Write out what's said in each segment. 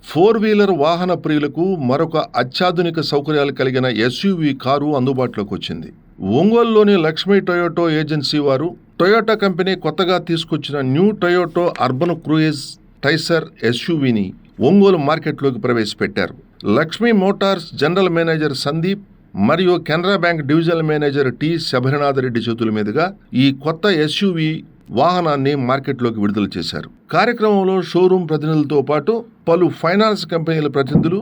Four wheeler వాహన ప్రియులకు మరొక అత్యాధునిక సౌకర్యాలు కలిగిన ఎస్యూవీ కారు అందుబాటులోకి వచ్చింది. ఒంగోలులోని లక్ష్మీ టొయోటో ఏజెన్సీ వారు టొయోటా కంపెనీ కొత్తగా తీసుకొచ్చిన new Toyota urban cruiser Taisor ఎస్యూవీని ఒంగోలు మార్కెట్లోకి ప్రవేశపెట్టారు. Lakshmi motors general manager Sandeep మరియు Canara bank divisional manager T Sabarinath Reddy చేతుల మీదుగా ఈ కొత్త ఎస్యూవీ వాహనాన్ని మార్కెట్లోకి విడుదల చేశారు. కార్యక్రమంలో షోరూం ప్రతినిధులతో పాటు పలు ఫైనాన్స్ కంపెనీల ప్రతినిధులు,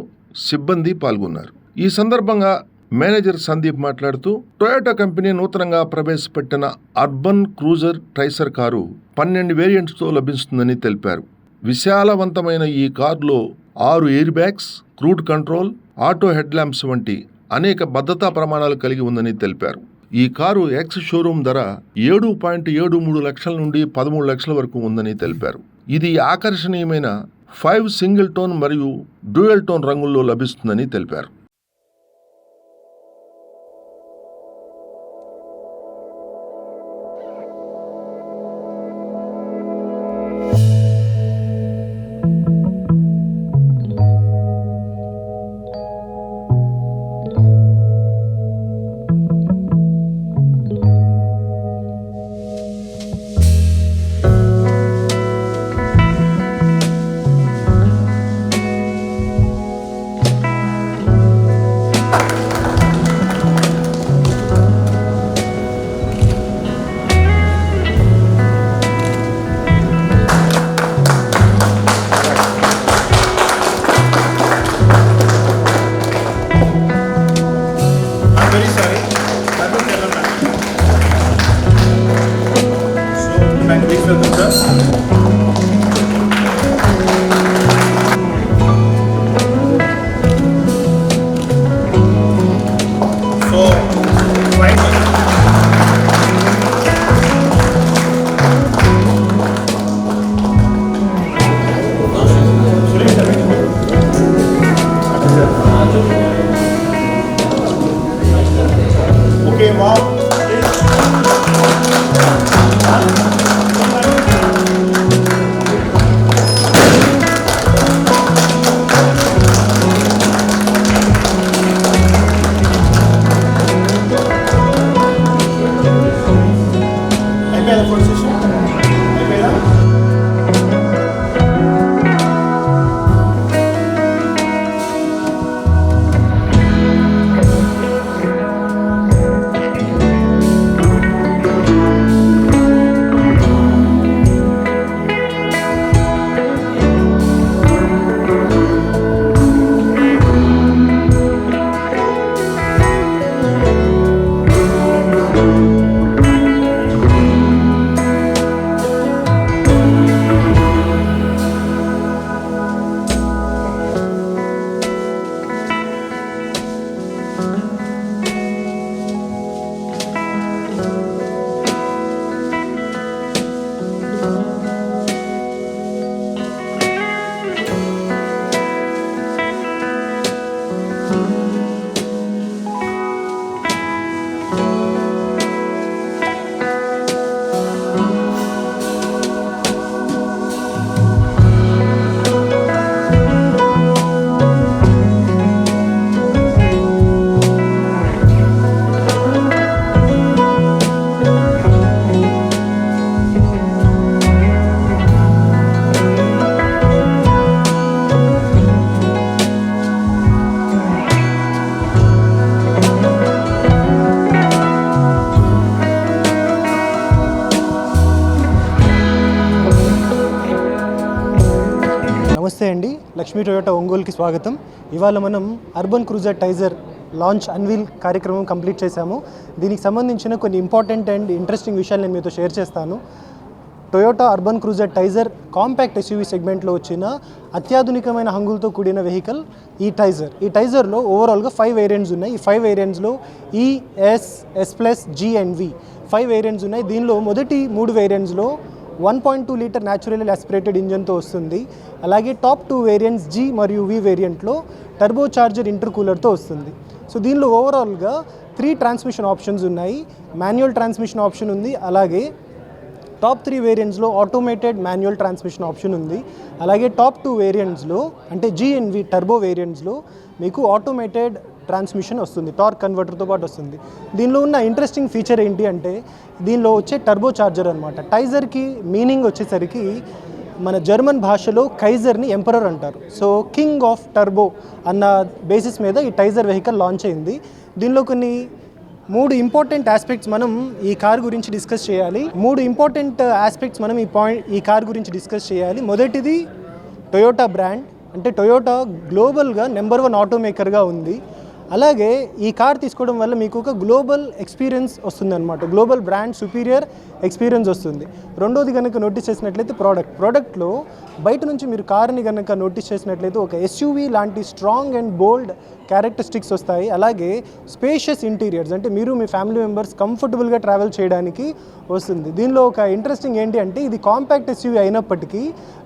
సిబ్బంది పాల్గొన్నారు. ఈ సందర్భంగా మేనేజర్ సందీప్ మాట్లాడుతూ, టొయోటా కంపెనీ నూతనంగా ప్రవేశపెట్టిన అర్బన్ క్రూజర్ ట్రైసర్ కారు 12 వేరియంట్స్తో లభిస్తుందని తెలిపారు. విశాలవంతమైన ఈ కారులో 6 air bags, crude control, auto head lamps వంటి అనేక భద్రతా ప్రమాణాలు కలిగి ఉందని తెలిపారు. ఈ కారు ఎక్స్ షోరూం ధర 7.73 లక్షల నుండి 13 లక్షల వరకు ఉందని తెలిపారు. ఇది ఆకర్షణీయమైన 5 సింగిల్ టోన్ మరియు డ్యూయల్ టోన్ రంగుల్లో లభిస్తుందని తెలిపారు. నమస్తే అండి, లక్ష్మీ టొయోటా ఒంగోలుకి స్వాగతం. ఇవాళ మనం urban cruiser Taisor launch unveil కార్యక్రమం కంప్లీట్ చేశాము. దీనికి సంబంధించిన కొన్ని ఇంపార్టెంట్ అండ్ ఇంట్రెస్టింగ్ విషయాలు నేను మీతో షేర్ చేస్తాను. Toyota urban cruiser Taisor compact SUV సెగ్మెంట్లో వచ్చిన అత్యాధునికమైన హంగులతో కూడిన వెహికల్ ఈ టైజర్. ఈ టైజర్లో ఓవరాల్గా 5 వేరియంట్స్ ఉన్నాయి. ఈ 5 వేరియంట్స్లో E S, S plus, G and V 5 variants ఉన్నాయి. దీనిలో మొదటి 3 వేరియంట్స్లో 1.2 లీటర్ న్యాచురల్ యాస్పిరేటెడ్ ఇంజన్తో వస్తుంది. అలాగే టాప్ 2 వేరియంట్స్ జీ మరియు వి వేరియంట్లో టర్బో చార్జర్ ఇంటర్ కూలర్తో వస్తుంది. సో దీనిలో ఓవరాల్గా 3 ట్రాన్స్మిషన్ ఆప్షన్స్ ఉన్నాయి. మాన్యువల్ ట్రాన్స్మిషన్ ఆప్షన్ ఉంది, అలాగే టాప్ 3 వేరియంట్స్లో ఆటోమేటెడ్ మాన్యువల్ ట్రాన్స్మిషన్ ఆప్షన్ ఉంది. అలాగే టాప్ 2 వేరియంట్స్లో అంటే GNV టర్బో వేరియంట్స్లో మీకు ఆటోమేటెడ్ ట్రాన్స్మిషన్ వస్తుంది, టార్క్ కన్వర్టర్తో పాటు వస్తుంది. దీనిలో ఉన్న ఇంట్రెస్టింగ్ ఫీచర్ ఏంటి అంటే దీనిలో వచ్చే టర్బో చార్జర్ అనమాట. టైజర్కి మీనింగ్ వచ్చేసరికి మన జర్మన్ భాషలో కైజర్ని ఎంపరర్ అంటారు. సో కింగ్ ఆఫ్ టర్బో అన్న బేసిస్ మీద ఈ టైజర్ వెహికల్ లాంచ్ అయింది. దీనిలో కొన్ని 3 ఇంపార్టెంట్ ఆస్పెక్ట్స్ మనం ఈ కార్ గురించి డిస్కస్ చేయాలి. ఈ కార్ గురించి డిస్కస్ చేయాలి. మొదటిది టొయోటా బ్రాండ్, అంటే టొయోటా గ్లోబల్గా నెంబర్ 1 ఆటోమేకర్గా ఉంది. అలాగే ఈ కార్ తీసుకోవడం వల్ల మీకు ఒక గ్లోబల్ ఎక్స్పీరియన్స్ వస్తుందన్నమాట, గ్లోబల్ బ్రాండ్ సుపీరియర్ ఎక్స్పీరియన్స్ వస్తుంది. రెండోది కనుక నోటీస్ చేసినట్లయితే ప్రోడక్ట్లో బయట నుంచి మీరు కార్ని కనుక నోటీస్ చేసినట్లయితే ఒక SUV లాంటి స్ట్రాంగ్ అండ్ బోల్డ్ క్యారెక్టరిస్టిక్స్ వస్తాయి. అలాగే స్పేషియస్ ఇంటీరియర్స్, అంటే మీరు మీ ఫ్యామిలీ మెంబర్స్ కంఫర్టబుల్గా ట్రావెల్ చేయడానికి వస్తుంది. దీనిలో ఒక ఇంట్రెస్టింగ్ ఏంటి అంటే ఇది కాంపాక్ట్ SUV అయినప్పటికీ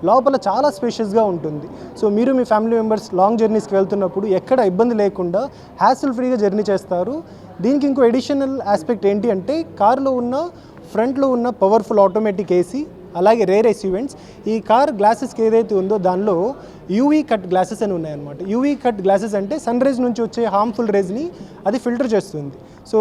లోపల చాలా స్పేషియస్గా ఉంటుంది. సో మీరు మీ ఫ్యామిలీ మెంబర్స్ లాంగ్ జర్నీస్కి వెళ్తున్నప్పుడు ఎక్కడ ఇబ్బంది లేకుండా హ్యాసిల్ ఫ్రీగా జర్నీ చేస్తారు. దీనికి ఇంకో ఎడిషనల్ ఆస్పెక్ట్ ఏంటి అంటే కార్లో ఉన్న ఫ్రంట్లో ఉన్న పవర్ఫుల్ ఆటోమేటిక్ AC, అలాగే రేర్ ఈవెంట్స్. ఈ కార్ గ్లాసెస్కి ఏదైతే ఉందో దానిలో UV కట్ గ్లాసెస్ అని ఉన్నాయన్నమాట. UV కట్ గ్లాసెస్ అంటే సన్ రేజ్ నుంచి వచ్చే హార్మ్ఫుల్ రేజ్ని అది ఫిల్టర్ చేస్తుంది. సో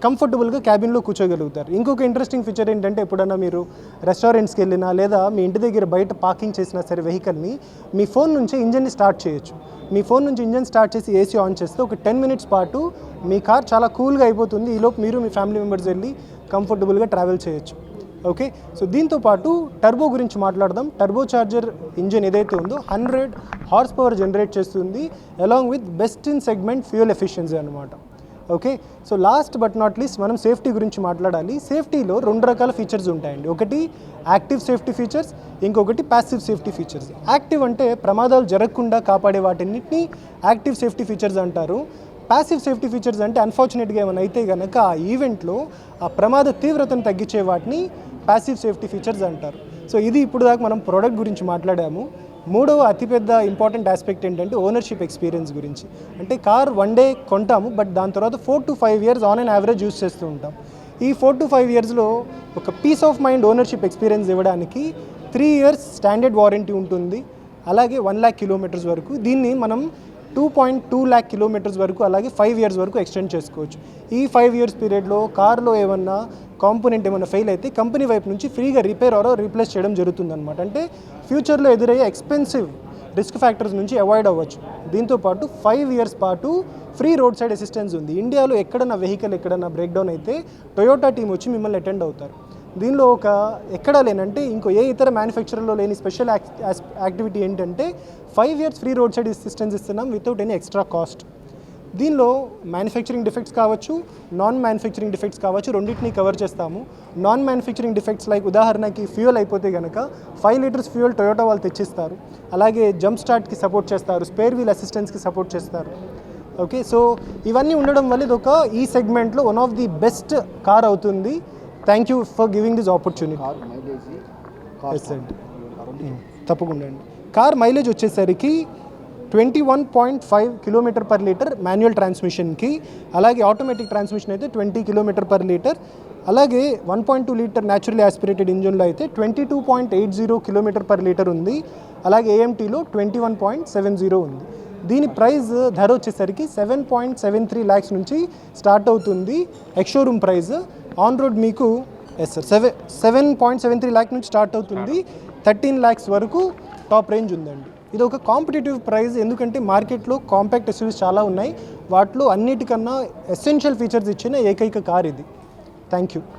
కంఫర్టబుల్గా క్యాబిన్లో కూర్చోగలుగుతారు. ఇంకొక ఇంట్రెస్టింగ్ ఫీచర్ ఏంటంటే ఎప్పుడన్నా మీరు రెస్టారెంట్స్కి వెళ్ళినా లేదా మీ ఇంటి దగ్గర బయట పార్కింగ్ చేసినా సరే వెహికల్ని మీ ఫోన్ నుంచే ఇంజన్ని స్టార్ట్ చేయొచ్చు. మీ ఫోన్ నుంచి ఇంజన్ స్టార్ట్ చేసి AC ఆన్ చేస్తే ఒక 10 మినిట్స్ పాటు మీ కార్ చాలా కూల్గా అయిపోతుంది. ఈలోపు మీరు మీ ఫ్యామిలీ మెంబర్స్ వెళ్ళి కంఫర్టబుల్గా ట్రావెల్ చేయొచ్చు. ఓకే, సో దీంతో పాటు టర్బో గురించి మాట్లాడదాం. టర్బో చార్జర్ ఇంజిన్ ఏదైతే ఉందో 100 హార్స్ పవర్ జనరేట్ చేస్తుంది, along with best in segment fuel efficiency అనమాట. Okay, so last but not least మనం సేఫ్టీ గురించి మాట్లాడాలి. సేఫ్టీలో 2 రకాల ఫీచర్స్ ఉంటాయండి. ఒకటి యాక్టివ్ సేఫ్టీ ఫీచర్స్, ఇంకొకటి ప్యాసివ్ సేఫ్టీ ఫీచర్స్. యాక్టివ్ అంటే ప్రమాదాలు జరగకుండా కాపాడే వాటిన్నిటిని యాక్టివ్ సేఫ్టీ ఫీచర్స్ అంటారు. ప్యాసివ్ సేఫ్టీ ఫీచర్స్ అంటే అన్ఫార్చునేట్గా ఏమైనా అయితే కనుక ఆ ఈవెంట్లో ఆ ప్రమాద తీవ్రతను తగ్గించే వాటిని ప్యాసివ్ సేఫ్టీ ఫీచర్స్ అంటారు. సో ఇది ఇప్పుడు దాకా మనం ప్రోడక్ట్ గురించి మాట్లాడాము. మూడవ అతిపెద్ద ఇంపార్టెంట్ ఆస్పెక్ట్ ఏంటంటే ఓనర్షిప్ ఎక్స్పీరియన్స్ గురించి. అంటే కార్ 1 డే కొంటాము, బట్ దాని తర్వాత 4 to 5 years on and average use చేస్తూ ఉంటాం. ఈ 4 to 5 yearsలో ఒక peace of mind ownership experience ఇవ్వడానికి 3 years స్టాండర్డ్ వారంటీ ఉంటుంది. అలాగే 1 lakh kilometers వరకు దీన్ని మనం 2.2 lakh kilometers వరకు, అలాగే 5 years వరకు ఎక్స్టెండ్ చేసుకోవచ్చు. ఈ 5 years పీరియడ్లో కార్లో ఏమన్నా కాంపోనెంట్ ఏమైనా ఫెయిల్ అయితే కంపెనీ వైపు నుంచి ఫ్రీగా రిపేర్ ఆరో రీప్లేస్ చేయడం జరుగుతుందన్నమాట. అంటే ఫ్యూచర్లో ఎదురయ్యే ఎక్స్పెన్సివ్ రిస్క్ ఫ్యాక్టర్స్ నుంచి అవాయిడ్ అవ్వచ్చు. దీంతోపాటు 5 years పాటు ఫ్రీ రోడ్ సైడ్ అసిస్టెన్స్ ఉంది. ఇండియాలో ఎక్కడన్నా వెహికల్ ఎక్కడన్నా బ్రేక్ డౌన్ అయితే టొయోటా టీం వచ్చి మిమ్మల్ని అటెండ్ అవుతారు. దీనిలో ఒక ఎక్కడా లేనంటే ఇంకో ఏ ఇతర మ్యానుఫ్యాక్చరర్లో లేని స్పెషల్ యాక్టివిటీ ఏంటంటే 5 years free road side assistance ఇస్తున్నాం వితౌట్ ఎనీ ఎక్స్ట్రా కాస్ట్. దీనిలో మ్యానుఫ్యాక్చరింగ్ డిఫెక్ట్స్ కావచ్చు, నాన్ మ్యానుఫ్యాక్చరింగ్ డిఫెక్ట్స్ కావచ్చు, రెండింటినీ కవర్ చేస్తాము. నాన్ మ్యానుఫ్యాక్చరింగ్ డిఫెక్ట్స్ లైక్ ఉదాహరణకి ఫ్యూయల్ అయిపోతే కనుక 5 liters ఫ్యూయల్ టొయోటా వాళ్ళు తెచ్చిస్తారు. అలాగే జంప్ స్టార్ట్కి సపోర్ట్ చేస్తారు, స్పేర్ వీల్ అసిస్టెన్స్కి సపోర్ట్ చేస్తారు. ఓకే, సో ఇవన్నీ ఉండడం వల్ల ఇది ఒక ఈ సెగ్మెంట్లో one of the best car అవుతుంది. Thank you for giving this opportunity. తప్పకుండా అండి. కార్ మైలేజ్ వచ్చేసరికి 21.5 km/L మాన్యువల్ ట్రాన్స్మిషన్కి, అలాగే ఆటోమేటిక్ ట్రాన్స్మిషన్ అయితే 20 km/L, అలాగే 1.2 liter న్యాచురల్లీ ఆస్పిరేటెడ్ ఇంజిన్లో అయితే 22.80 km/L ఉంది. అలాగే AMTలో 21.70 ఉంది. దీని ప్రైస్ ధర వచ్చేసరికి 7.73 lakhs నుంచి స్టార్ట్ అవుతుంది. ఎక్స్షోరూమ్ ప్రైస్ ఆన్ రోడ్ మీకు 7.73 lakh నుంచి స్టార్ట్ అవుతుంది. 13 lakhs వరకు టాప్ రేంజ్ ఉందండి. ఇది ఒక కాంపిటేటివ్ ప్రైస్, ఎందుకంటే మార్కెట్లో కాంపాక్ట్ SUVs చాలా ఉన్నాయి. వాటిలో అన్నిటికన్నా ఎసెన్షియల్ ఫీచర్స్ ఇచ్చిన ఏకైక కార్ ఇది. Thank you.